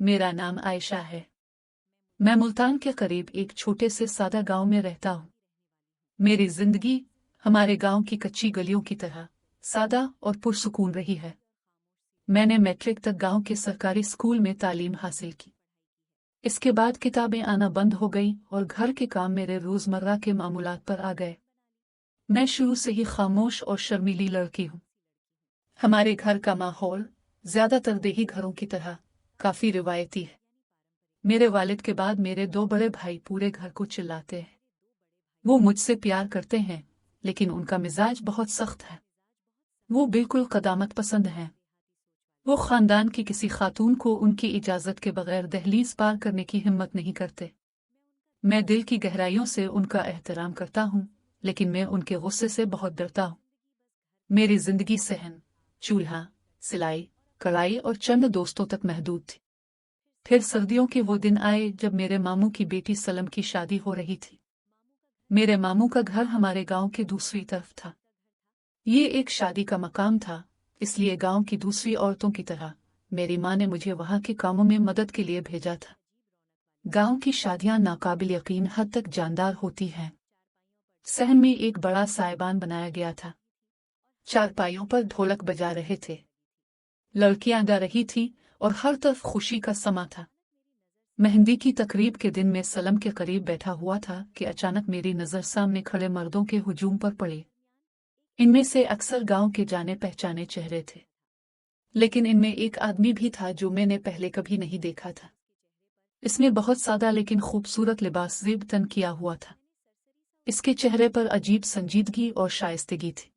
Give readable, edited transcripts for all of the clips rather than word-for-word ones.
मेरा नाम आयशा है। मैं मुल्तान के करीब एक छोटे से सादा गांव में रहता हूँ। मेरी जिंदगी हमारे गांव की कच्ची गलियों की तरह सादा और पुरसुकून रही है। मैंने मैट्रिक तक गांव के सरकारी स्कूल में तालीम हासिल की। इसके बाद किताबें आना बंद हो गईं और घर के काम मेरे रोजमर्रा के मामूलात पर आ गए। मैं शुरू से ही खामोश और शर्मीली लड़की हूँ। हमारे घर का माहौल ज्यादातर देही घरों की तरह काफी रिवायती है। मेरे वालिद के बाद मेरे दो बड़े भाई पूरे घर को चिल्लाते हैं। वो मुझसे प्यार करते हैं, लेकिन उनका मिजाज बहुत सख्त है। वो बिल्कुल कदामत पसंद हैं। वो खानदान की किसी खातून को उनकी इजाजत के बगैर दहलीज पार करने की हिम्मत नहीं करते। मैं दिल की गहराइयों से उनका एहतराम करता हूँ, लेकिन मैं उनके गुस्से से बहुत डरता हूँ। मेरी जिंदगी सहन, चूल्हा, सिलाई, कढ़ाई और चंद दोस्तों तक महदूद थी। फिर सर्दियों के वो दिन आए जब मेरे मामू की बेटी सलम की शादी हो रही थी। मेरे मामू का घर हमारे गांव के दूसरी तरफ था। ये एक शादी का मकाम था, इसलिए गांव की दूसरी औरतों की तरह मेरी माँ ने मुझे वहां के कामों में मदद के लिए भेजा था। गांव की शादियां नाकाबिल यकीन हद तक जानदार होती हैं। सहन में एक बड़ा साइबान बनाया गया था। चारपाइयों पर ढोलक बजा रहे थे, लड़कियां गा रही थी और हर तरफ खुशी का समा था। मेहंदी की तकरीब के दिन मैं सलम के करीब बैठा हुआ था कि अचानक मेरी नजर सामने खड़े मर्दों के हुजूम पर पड़ी। इनमें से अक्सर गांव के जाने पहचाने चेहरे थे, लेकिन इनमें एक आदमी भी था जो मैंने पहले कभी नहीं देखा था। इसमें बहुत सादा लेकिन खूबसूरत लिबास ज़ेब तन किया हुआ था। इसके चेहरे पर अजीब संजीदगी और शाइस्तगी थी।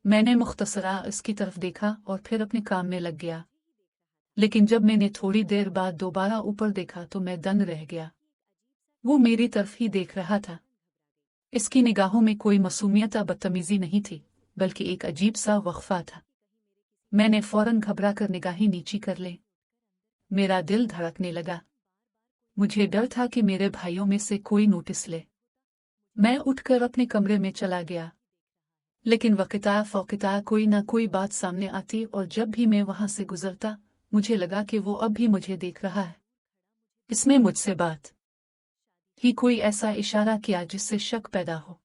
मैंने मुख्तसरा इसकी तरफ देखा और फिर अपने काम में लग गया, लेकिन जब मैंने थोड़ी देर बाद दोबारा ऊपर देखा तो मैं दंग रह गया। वो मेरी तरफ ही देख रहा था। इसकी निगाहों में कोई मासूमियत या बदतमीजी नहीं थी, बल्कि एक अजीब सा वक्फा था। मैंने फौरन घबरा कर निगाहें नीची कर ली। मेरा दिल धड़कने लगा। मुझे डर था कि मेरे भाइयों में से कोई नोटिस ले। मैं उठकर अपने कमरे में चला गया, लेकिन वक़्ता फ़ौक़ता कोई ना कोई बात सामने आती और जब भी मैं वहां से गुजरता मुझे लगा कि वो अब भी मुझे देख रहा है। इसमें मुझसे बात ही कोई ऐसा इशारा किया जिससे शक पैदा हो।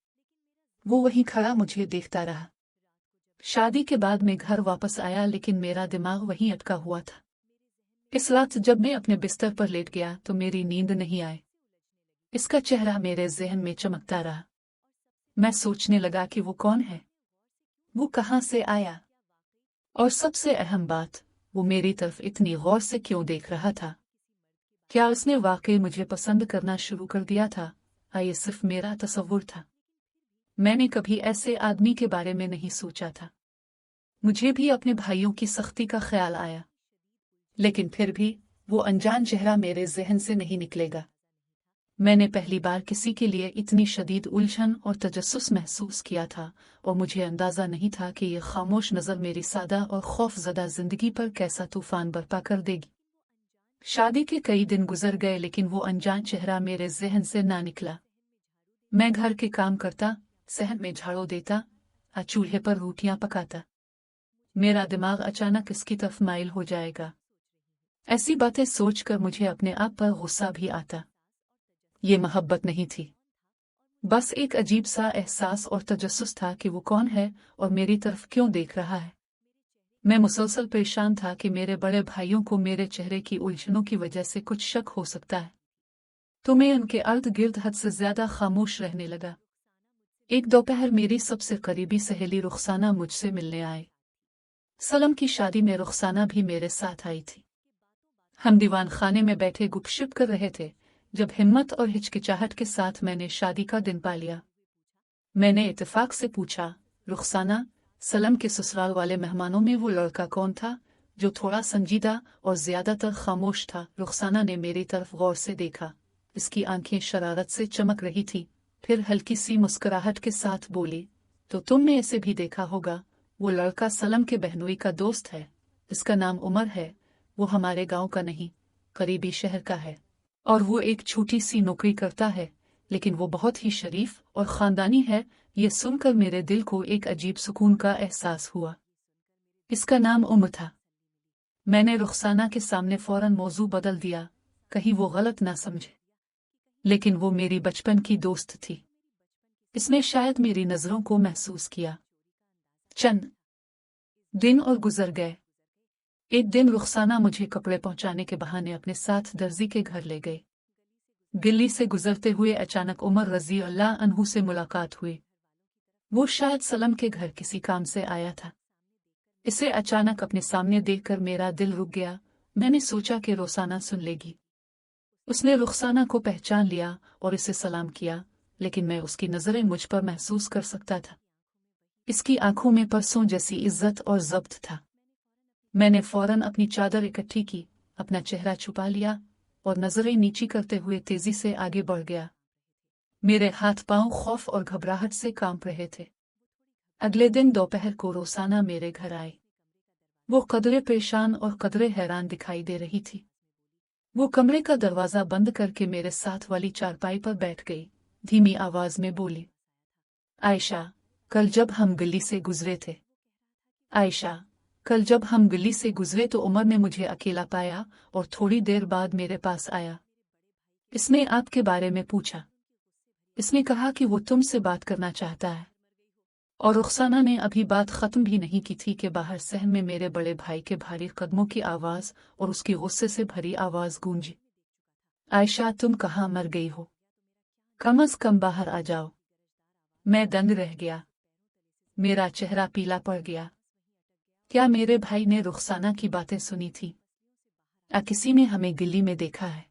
वो वहीं खड़ा मुझे देखता रहा। शादी के बाद मैं घर वापस आया, लेकिन मेरा दिमाग वहीं अटका हुआ था। इस रात जब मैं अपने बिस्तर पर लेट गया तो मेरी नींद नहीं आई। इसका चेहरा मेरे ज़हन में चमकता रहा। मैं सोचने लगा कि वो कौन है, वो कहाँ से आया, और सबसे अहम बात, वो मेरी तरफ इतनी गौर से क्यों देख रहा था। क्या उसने वाकई मुझे पसंद करना शुरू कर दिया था, या ये सिर्फ मेरा तसव्वुर था। मैंने कभी ऐसे आदमी के बारे में नहीं सोचा था। मुझे भी अपने भाइयों की सख्ती का ख्याल आया, लेकिन फिर भी वो अनजान चेहरा मेरे जहन से नहीं निकलेगा। मैंने पहली बार किसी के लिए इतनी शदीद उलझन और तजस्सुस महसूस किया था, और मुझे अंदाजा नहीं था कि ये खामोश नज़र मेरी सादा और खौफजदा जिंदगी पर कैसा तूफान बर्पा कर देगी। शादी के कई दिन गुजर गए, लेकिन वो अनजान चेहरा मेरे जहन से ना निकला। मैं घर के काम करता, सहन में झाड़ू देता, चूल्हे पर रोटियां पकाता। मेरा दिमाग अचानक इसकी तरफ माइल हो जाएगा। ऐसी बातें सोचकर मुझे अपने आप पर गुस्सा भी आता। ये मोहब्बत नहीं थी, बस एक अजीब सा एहसास और तजस्सुस था कि वो कौन है और मेरी तरफ क्यों देख रहा है। मैं मुसलसल परेशान था कि मेरे बड़े भाइयों को मेरे चेहरे की उलझनों की वजह से कुछ शक हो सकता है, तो मैं उनके अर्द गिर्द हद से ज्यादा खामोश रहने लगा। एक दोपहर मेरी सबसे करीबी सहेली रुखसाना मुझसे मिलने आए। सलम की शादी में रुखसाना भी मेरे साथ आई थी। हम दीवान खाने में बैठे गुपशुप कर रहे थे जब हिम्मत और हिचकिचाहट के साथ मैंने शादी का दिन पा लिया। मैंने इत्तेफाक से पूछा, रुखसाना, सलम के ससुराल वाले मेहमानों में वो लड़का कौन था जो थोड़ा संजीदा और ज्यादातर खामोश था। रुखसाना ने मेरी तरफ गौर से देखा। इसकी आंखें शरारत से चमक रही थी। फिर हल्की सी मुस्कुराहट के साथ बोली, तो तुमने इसे भी देखा होगा। वो लड़का सलम के बहनोई का दोस्त है। इसका नाम उमर है। वो हमारे गांव का नहीं, करीबी शहर का है, और वो एक छोटी सी नौकरी करता है, लेकिन वो बहुत ही शरीफ और खानदानी है। ये सुनकर मेरे दिल को एक अजीब सुकून का एहसास हुआ। इसका नाम उमर था। मैंने रुखसाना के सामने फौरन मौजू बदल दिया, कहीं वो गलत ना समझे, लेकिन वो मेरी बचपन की दोस्त थी। इसने शायद मेरी नजरों को महसूस किया। चंद दिन और गुजर गए। एक दिन रुखसाना मुझे कपड़े पहुंचाने के बहाने अपने साथ दर्जी के घर ले गए। दिल्ली से गुजरते हुए अचानक उमर रजी अल्लाह अन्हु से मुलाकात हुई। वो शायद सलम के घर किसी काम से आया था। इसे अचानक अपने सामने देखकर मेरा दिल रुक गया। मैंने सोचा कि रुखसाना सुन लेगी। उसने रुखसाना को पहचान लिया और इसे सलाम किया, लेकिन मैं उसकी नजरें मुझ पर महसूस कर सकता था। इसकी आंखों में परसों जैसी इज्जत और जब्त था। मैंने फौरन अपनी चादर इकट्ठी की, अपना चेहरा छुपा लिया और नजरें नीची करते हुए तेजी से आगे बढ़ गया। मेरे हाथ पांव खौफ और घबराहट से कांप रहे थे। अगले दिन दोपहर को रुखसाना मेरे घर आई। वो कदरे परेशान और कदरे हैरान दिखाई दे रही थी। वो कमरे का दरवाजा बंद करके मेरे साथ वाली चारपाई पर बैठ गई। धीमी आवाज में बोली, आयशा, कल जब हम गली से गुजरे थे आयशा, कल जब हम गली से गुजरे तो उमर ने मुझे अकेला पाया और थोड़ी देर बाद मेरे पास आया। इसने आपके बारे में पूछा। इसने कहा कि वो तुमसे बात करना चाहता है। और रुखसाना ने अभी बात खत्म भी नहीं की थी कि बाहर सहन में मेरे बड़े भाई के भारी कदमों की आवाज और उसकी गुस्से से भरी आवाज गूंजी, आयशा, तुम कहाँ मर गई हो? कम अज कम बाहर आ जाओ। मैं दंग रह गया। मेरा चेहरा पीला पड़ गया। क्या मेरे भाई ने रुखसाना की बातें सुनी थी? किसी ने हमें दिल्ली में देखा है?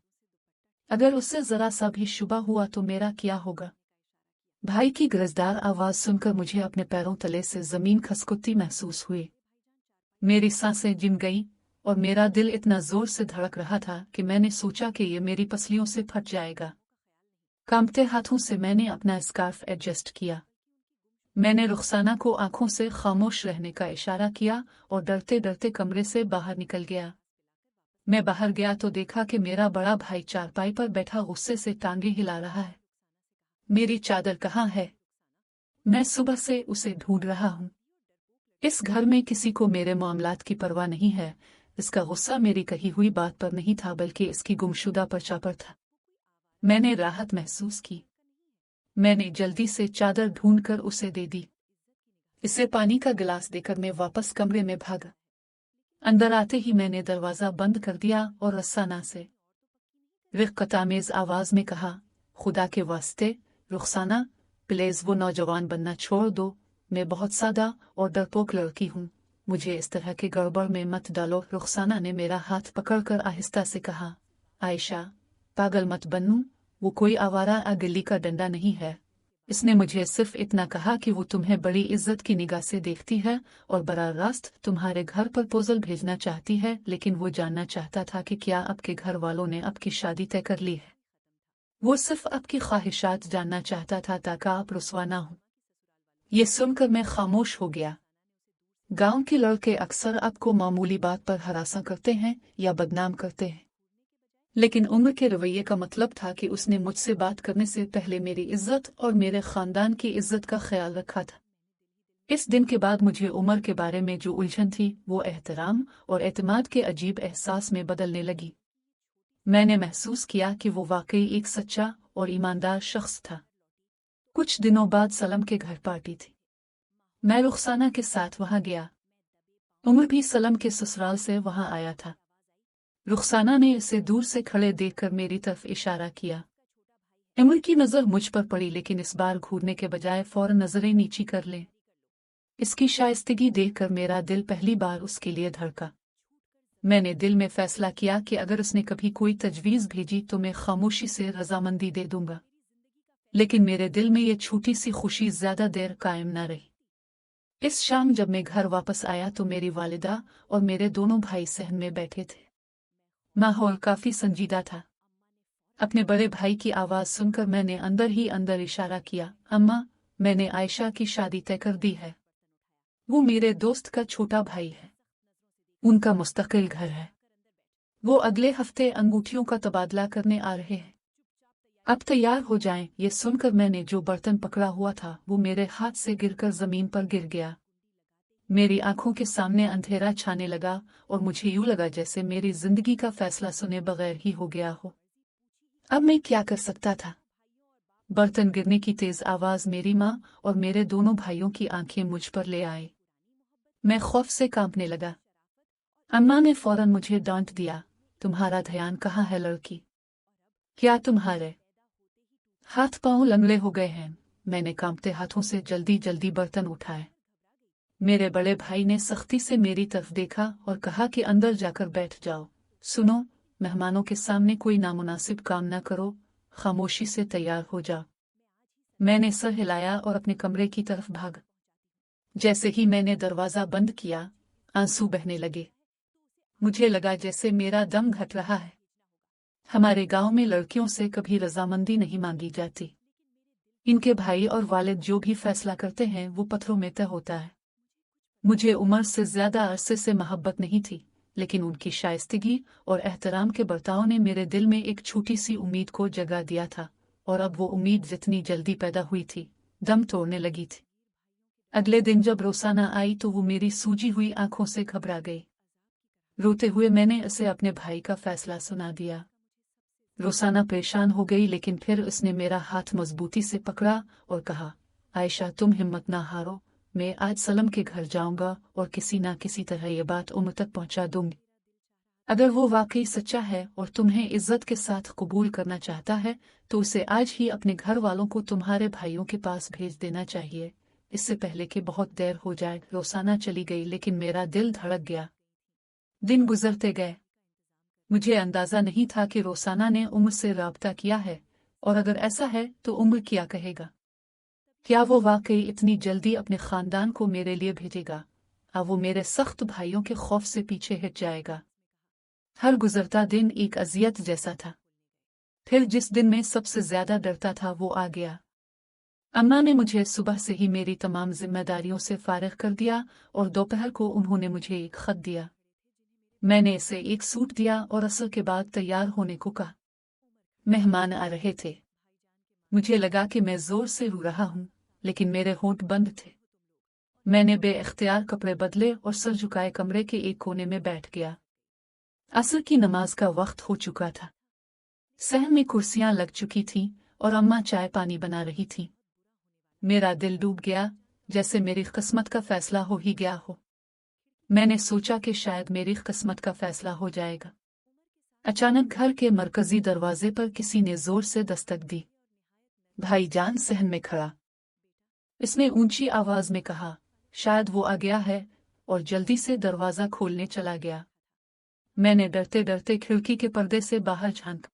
अगर उससे जरा सा भी शुबा हुआ तो मेरा क्या होगा? भाई की गरजदार आवाज सुनकर मुझे अपने पैरों तले से जमीन खसकती महसूस हुई। मेरी सांसें जिम गईं और मेरा दिल इतना जोर से धड़क रहा था कि मैंने सोचा कि ये मेरी पसलियों से फट जाएगा। कांपते हाथों से मैंने अपना स्कार्फ एडजस्ट किया। मैंने रुखसाना को आंखों से खामोश रहने का इशारा किया और डरते डरते कमरे से बाहर निकल गया। मैं बाहर गया तो देखा कि मेरा बड़ा भाई चारपाई पर बैठा गुस्से से टांगे हिला रहा है। मेरी चादर कहाँ है? मैं सुबह से उसे ढूंढ रहा हूँ। इस घर में किसी को मेरे मामलात की परवाह नहीं है। इसका गुस्सा मेरी कही हुई बात पर नहीं था, बल्कि इसकी गुमशुदा पर्चा पर था। मैंने राहत महसूस की। मैंने जल्दी से चादर ढूंढकर उसे दे दी। इसे पानी का गिलास देकर मैं वापस कमरे में भागा। अंदर आते ही मैंने दरवाजा बंद कर दिया और रुखसाना से रिक्कतामेज आवाज में कहा, खुदा के वास्ते रुखसाना, प्लीज वो नौजवान बनना छोड़ दो। मैं बहुत सादा और डरपोक लड़की हूँ, मुझे इस तरह के गड़बड़ में मत डालो। रुखसाना ने मेरा हाथ पकड़कर आहिस्ता से कहा, आयशा, पागल मत बनूं, वो कोई आवारा गिल्ली का डंडा नहीं है। इसने मुझे सिर्फ इतना कहा कि वो तुम्हें बड़ी इज्जत की निगाह से देखती है और बराह रास्त तुम्हारे घर प्रपोजल भेजना चाहती है, लेकिन वो जानना चाहता था कि क्या आपके घर वालों ने आपकी शादी तय कर ली है। वो सिर्फ आपकी ख्वाहिशात जानना चाहता था ताकि आप रुसवा ना हो। ये सुनकर मैं खामोश हो गया। गांव के लड़के अक्सर आपको मामूली बात पर हरासा करते हैं या बदनाम करते हैं, लेकिन उम्र के रवैये का मतलब था कि उसने मुझसे बात करने से पहले मेरी इज्जत और मेरे खानदान की इज्जत का ख्याल रखा था। इस दिन के बाद मुझे उमर के बारे में जो उलझन थी वो एहतराम और एतमाद के अजीब एहसास में बदलने लगी। मैंने महसूस किया कि वो वाकई एक सच्चा और ईमानदार शख्स था। कुछ दिनों बाद सलम के घर पार्टी थी। मैं रुखसाना के साथ वहां गया। उमर भी सलम के ससुराल से वहां आया था। रुखसाना ने इसे दूर से खड़े देखकर मेरी तरफ इशारा किया। उमर की नजर मुझ पर पड़ी, लेकिन इस बार घूरने के बजाय फौरन नजरें नीची कर ले। इसकी शाइस्तगी देखकर मेरा दिल पहली बार उसके लिए धड़का। मैंने दिल में फैसला किया कि अगर उसने कभी कोई तजवीज भेजी तो मैं खामोशी से रजामंदी दे दूंगा। लेकिन मेरे दिल में ये छोटी सी खुशी ज्यादा देर कायम न रही। इस शाम जब मैं घर वापस आया तो मेरी वालिदा और मेरे दोनों भाई सहन में बैठे थे। माहौल काफी संजीदा था। अपने बड़े भाई की आवाज सुनकर मैंने अंदर ही अंदर इशारा किया, अम्मा, मैंने आयशा की शादी तय कर दी है। वो मेरे दोस्त का छोटा भाई है। उनका मुस्तकिल घर है। वो अगले हफ्ते अंगूठियों का तबादला करने आ रहे हैं। अब तैयार हो जाएं। ये सुनकर मैंने जो बर्तन पकड़ा हुआ था वो मेरे हाथ से गिरकर जमीन पर गिर गया। मेरी आंखों के सामने अंधेरा छाने लगा और मुझे यूं लगा जैसे मेरी जिंदगी का फैसला सुने बगैर ही हो गया हो। अब मैं क्या कर सकता था? बर्तन गिरने की तेज आवाज मेरी माँ और मेरे दोनों भाइयों की आंखें मुझ पर ले आई। मैं खौफ से कांपने लगा। अम्मा ने फौरन मुझे डांट दिया, तुम्हारा ध्यान कहाँ है लड़की? क्या तुम्हारे हाथ पांव लंगड़े हो गए हैं? मैंने कांपते हाथों से जल्दी जल्दी बर्तन उठाए। मेरे बड़े भाई ने सख्ती से मेरी तरफ देखा और कहा कि अंदर जाकर बैठ जाओ। सुनो, मेहमानों के सामने कोई नामुनासिब काम न करो, खामोशी से तैयार हो जाओ। मैंने सर हिलाया और अपने कमरे की तरफ भागा। जैसे ही मैंने दरवाजा बंद किया, आंसू बहने लगे। मुझे लगा जैसे मेरा दम घट रहा है। हमारे गांव में लड़कियों से कभी रजामंदी नहीं मांगी जाती। इनके भाई और वालिद जो भी फैसला करते हैं वो पत्थरों में तय होता है। मुझे उम्र से ज्यादा अरसे से मोहब्बत नहीं थी, लेकिन उनकी शाइस्तगी और एहतराम के बर्ताव ने मेरे दिल में एक छोटी सी उम्मीद को जगा दिया था, और अब वो उम्मीद जितनी जल्दी पैदा हुई थी, दम तोड़ने लगी थी। अगले दिन जब रोसाना आई तो वो मेरी सूजी हुई आंखों से घबरा गई। रोते हुए मैंने उसे अपने भाई का फैसला सुना दिया। रोसाना परेशान हो गई, लेकिन फिर उसने मेरा हाथ मजबूती से पकड़ा और कहा, आयशा तुम हिम्मत ना हारो, मैं आज सलम के घर जाऊंगा और किसी ना किसी तरह ये बात उम्र तक पहुंचा दूंगी। अगर वो वाकई सच्चा है और तुम्हें इज्जत के साथ कबूल करना चाहता है तो उसे आज ही अपने घर वालों को तुम्हारे भाइयों के पास भेज देना चाहिए, इससे पहले कि बहुत देर हो जाए। रोसाना चली गई, लेकिन मेरा दिल धड़क गया। दिन गुजरते गए। मुझे अंदाजा नहीं था कि रोसाना ने उम्र से राब्ता किया है, और अगर ऐसा है तो उम्र क्या कहेगा। क्या वो वाकई इतनी जल्दी अपने खानदान को मेरे लिए भेजेगा, या वो मेरे सख्त भाइयों के खौफ से पीछे हट जाएगा। हर गुजरता दिन एक अजियत जैसा था। फिर जिस दिन मैं सबसे ज्यादा डरता था वो आ गया। अम्मा ने मुझे सुबह से ही मेरी तमाम जिम्मेदारियों से फारिग कर दिया और दोपहर को उन्होंने मुझे एक खत दिया। मैंने इसे एक सूट दिया और असर के बाद तैयार होने को कहा। मेहमान आ रहे थे। मुझे लगा कि मैं जोर से रो रहा हूं, लेकिन मेरे होंठ बंद थे। मैंने बेइख्तियार कपड़े बदले और सर झुकाए कमरे के एक कोने में बैठ गया। असर की नमाज का वक्त हो चुका था। सहन में कुर्सियां लग चुकी थीं और अम्मा चाय पानी बना रही थीं। मेरा दिल डूब गया, जैसे मेरी किस्मत का फैसला हो ही गया हो। मैंने सोचा कि शायद मेरी किस्मत का फैसला हो जाएगा। अचानक घर के मरकजी दरवाजे पर किसी ने जोर से दस्तक दी। भाईजान सहन में खड़ा। इसने ऊंची आवाज में कहा, शायद वो आ गया है, और जल्दी से दरवाजा खोलने चला गया। मैंने डरते डरते खिड़की के पर्दे से बाहर झांका।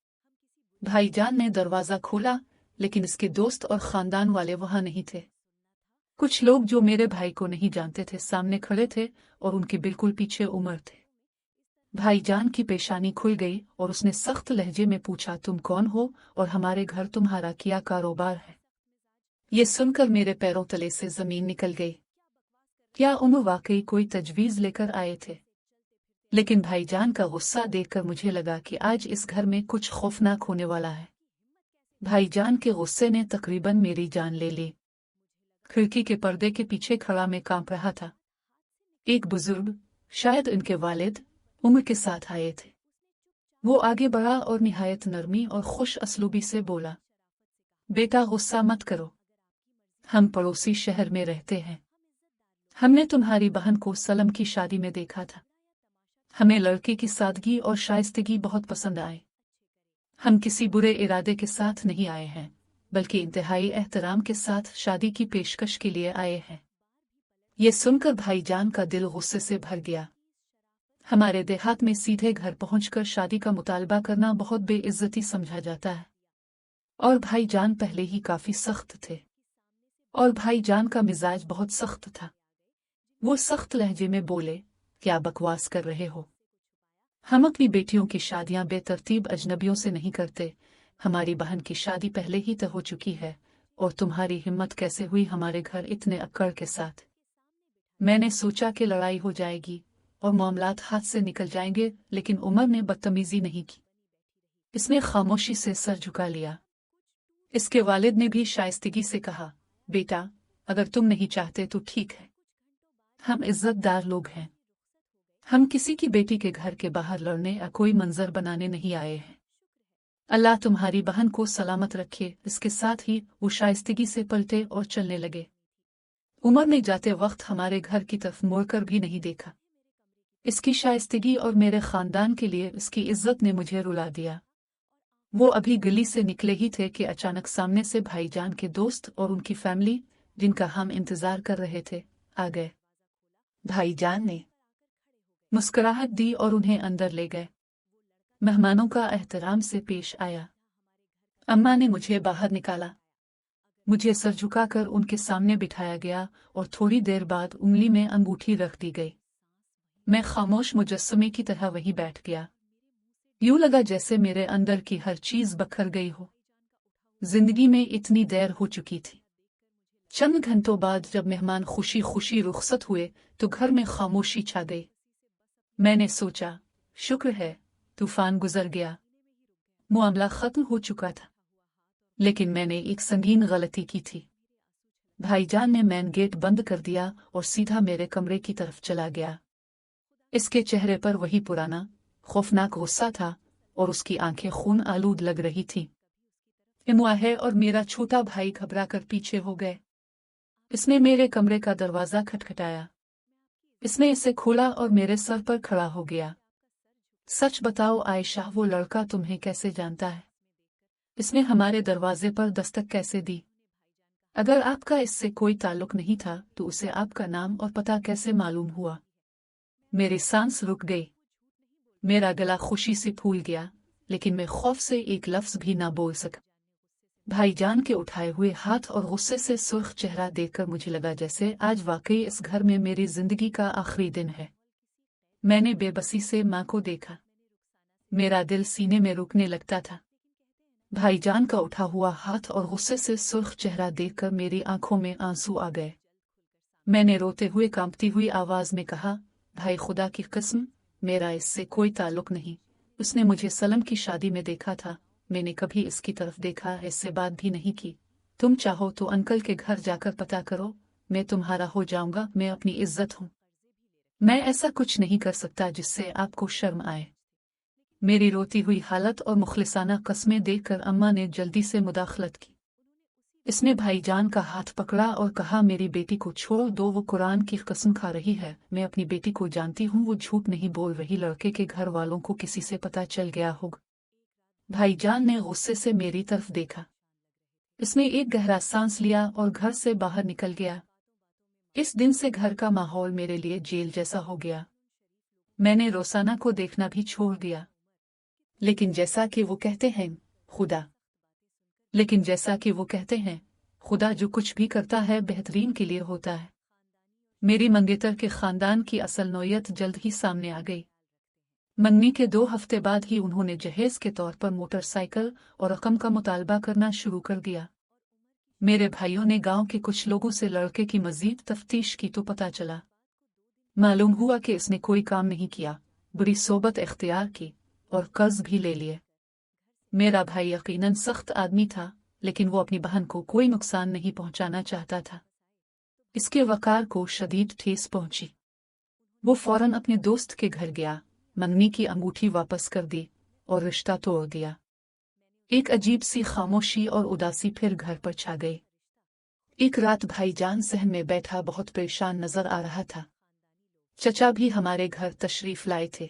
भाईजान ने दरवाजा खोला, लेकिन इसके दोस्त और खानदान वाले वहां नहीं थे। कुछ लोग जो मेरे भाई को नहीं जानते थे सामने खड़े थे, और उनके बिल्कुल पीछे उमर थे। भाईजान की पेशानी खुल गई और उसने सख्त लहजे में पूछा, तुम कौन हो और हमारे घर तुम्हारा क्या कारोबार है? ये सुनकर मेरे पैरों तले से जमीन निकल गई। क्या उमर वाकई कोई तजवीज लेकर आए थे? लेकिन भाईजान का गुस्सा देखकर मुझे लगा कि आज इस घर में कुछ खौफनाक होने वाला है। भाईजान के गुस्से ने तकरीबन मेरी जान ले ली। खिड़की के पर्दे के पीछे खड़ा मैं कांप रहा था। एक बुजुर्ग, शायद उनके वालिद, उम्र के साथ आए थे। वो आगे बढ़ा और निहायत नरमी और खुश असलूबी से बोला, बेटा गुस्सा मत करो, हम पड़ोसी शहर में रहते हैं। हमने तुम्हारी बहन को सलम की शादी में देखा था। हमें लड़के की सादगी और शाइस्तगी बहुत पसंद आए। हम किसी बुरे इरादे के साथ नहीं आए हैं, बल्कि इंतहाई एहतराम के साथ शादी की पेशकश के लिए आए हैं। ये सुनकर भाईजान का दिल गुस्से से भर गया। हमारे देहात में सीधे घर पहुंचकर शादी का मुतालबा करना बहुत बेइज्जती समझा जाता है, और भाईजान पहले ही काफी सख्त थे, और भाईजान का मिजाज बहुत सख्त था। वो सख्त लहजे में बोले, क्या बकवास कर रहे हो? हम अपनी बेटियों की शादियां बेतरतीब अजनबियों से नहीं करते। हमारी बहन की शादी पहले ही तय हो चुकी है, और तुम्हारी हिम्मत कैसे हुई हमारे घर इतने अक्कड़ के साथ? मैंने सोचा कि लड़ाई हो जाएगी और मामलात हाथ से निकल जाएंगे, लेकिन उमर ने बदतमीजी नहीं की। इसने खामोशी से सर झुका लिया। इसके वालिद ने भी शाइस्तगी से कहा, बेटा अगर तुम नहीं चाहते तो ठीक है, हम इज्जतदार लोग हैं। हम किसी की बेटी के घर के बाहर लड़ने या कोई मंजर बनाने नहीं आए हैं। अल्लाह तुम्हारी बहन को सलामत रखे। इसके साथ ही वो शाइस्तगी से पलटे और चलने लगे। उमर ने जाते वक्त हमारे घर की तरफ मुड़कर भी नहीं देखा। इसकी शाइस्तगी और मेरे खानदान के लिए इसकी इज्जत ने मुझे रुला दिया। वो अभी गली से निकले ही थे कि अचानक सामने से भाईजान के दोस्त और उनकी फैमिली, जिनका हम इंतजार कर रहे थे, आ गए। भाईजान ने मुस्कुराहट दी और उन्हें अंदर ले गए। मेहमानों का एहतराम से पेश आया। अम्मा ने मुझे बाहर निकाला। मुझे सर झुकाकर उनके सामने बिठाया गया और थोड़ी देर बाद उंगली में अंगूठी रख दी गई। मैं खामोश मुजस्समे की तरह वहीं बैठ गया। यूं लगा जैसे मेरे अंदर की हर चीज बखर गई हो। जिंदगी में इतनी देर हो चुकी थी। चंद घंटों बाद जब मेहमान खुशी खुशी रुखसत हुए तो घर में खामोशी छा गई। मैंने सोचा, शुक्र है तूफान गुजर गया, मामला खत्म हो चुका था। लेकिन मैंने एक संगीन गलती की थी। भाईजान ने मेन गेट बंद कर दिया और सीधा मेरे कमरे की तरफ चला गया। इसके चेहरे पर वही पुराना खौफनाक गुस्सा था और उसकी आंखें खून आलूद लग रही थीं। इमुआहे और मेरा छोटा भाई घबराकर पीछे हो गए। इसने मेरे कमरे का दरवाजा खटखटाया। इसने इसे खोला और मेरे सर पर खड़ा हो गया। सच बताओ आयशा, वो लड़का तुम्हें कैसे जानता है? इसने हमारे दरवाजे पर दस्तक कैसे दी? अगर आपका इससे कोई ताल्लुक नहीं था तो उसे आपका नाम और पता कैसे मालूम हुआ? मेरी सांस रुक गई। मेरा गला खुशी से फूल गया, लेकिन मैं खौफ से एक लफ्ज भी ना बोल सका। भाईजान के उठाए हुए हाथ और गुस्से से सुर्ख चेहरा देखकर मुझे लगा जैसे आज वाकई इस घर में मेरी जिंदगी का आखिरी दिन है। मैंने बेबसी से माँ को देखा। मेरा दिल सीने में रुकने लगता था। भाईजान का उठा हुआ हाथ और गुस्से से सुर्ख चेहरा देखकर मेरी आंखों में आंसू आ गए। मैंने रोते हुए कांपती हुई आवाज में कहा, भाई खुदा की कसम, मेरा इससे कोई ताल्लुक नहीं। उसने मुझे सलम की शादी में देखा था। मैंने कभी इसकी तरफ देखा, इससे बात भी नहीं की। तुम चाहो तो अंकल के घर जाकर पता करो, मैं तुम्हारा हो जाऊंगा। मैं अपनी इज्जत हूं। मैं ऐसा कुछ नहीं कर सकता जिससे आपको शर्म आए। मेरी रोती हुई हालत और मुखलिसाना कस्में देखकर अम्मा ने जल्दी से मुदाखलत की। इसने भाईजान का हाथ पकड़ा और कहा, मेरी बेटी को छोड़ दो, वो कुरान की कसम खा रही है। मैं अपनी बेटी को जानती हूँ, वो झूठ नहीं बोल रही। लड़के के घर वालों को किसी से पता चल गया होगा। भाईजान ने गुस्से से मेरी तरफ देखा। इसने एक गहरा सांस लिया और घर से बाहर निकल गया। इस दिन से घर का माहौल मेरे लिए जेल जैसा हो गया। मैंने रोसाना को देखना भी छोड़ दिया। लेकिन जैसा कि वो कहते हैं, खुदा जो कुछ भी करता है बेहतरीन के लिए होता है। मेरी मंगेतर के खानदान की असल नौयत जल्द ही सामने आ गई। मंगनी के 2 हफ्ते बाद ही उन्होंने जहेज के तौर पर मोटरसाइकिल और रकम का मुतालबा करना शुरू कर दिया। मेरे भाइयों ने गांव के कुछ लोगों से लड़के की मजीद तफ्तीश की तो पता चला, मालूम हुआ कि इसने कोई काम नहीं किया, बुरी सोबत इख्तियार की और कर्ज भी ले लिए। मेरा भाई यकीनन सख्त आदमी था, लेकिन वो अपनी बहन को कोई नुकसान नहीं पहुंचाना चाहता था। इसके वकार को शदीद ठेस पहुंची। वो फौरन अपने दोस्त के घर गया, मंगनी की अंगूठी वापस कर दी और रिश्ता तोड़ दिया। एक अजीब सी खामोशी और उदासी फिर घर पर छा गई। एक रात भाईजान सहन में बैठा बहुत परेशान नजर आ रहा था। चचा भी हमारे घर तशरीफ लाए थे।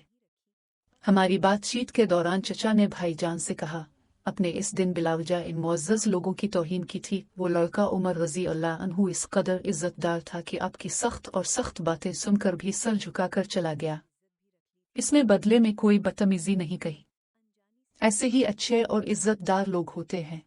हमारी बातचीत के दौरान चचा ने भाईजान से कहा, अपने इस दिन बिलावजा इन मुअज़्ज़ज़ लोगों की तौहीन की थी। वो लड़का उमर रज़ी अल्लाह अन्हु इस कदर इज्जतदार था कि आपकी सख्त बातें सुनकर भी सर झुकाकर चला गया। इसने बदले में कोई बदतमीजी नहीं कही। ऐसे ही अच्छे और इज्जतदार लोग होते हैं।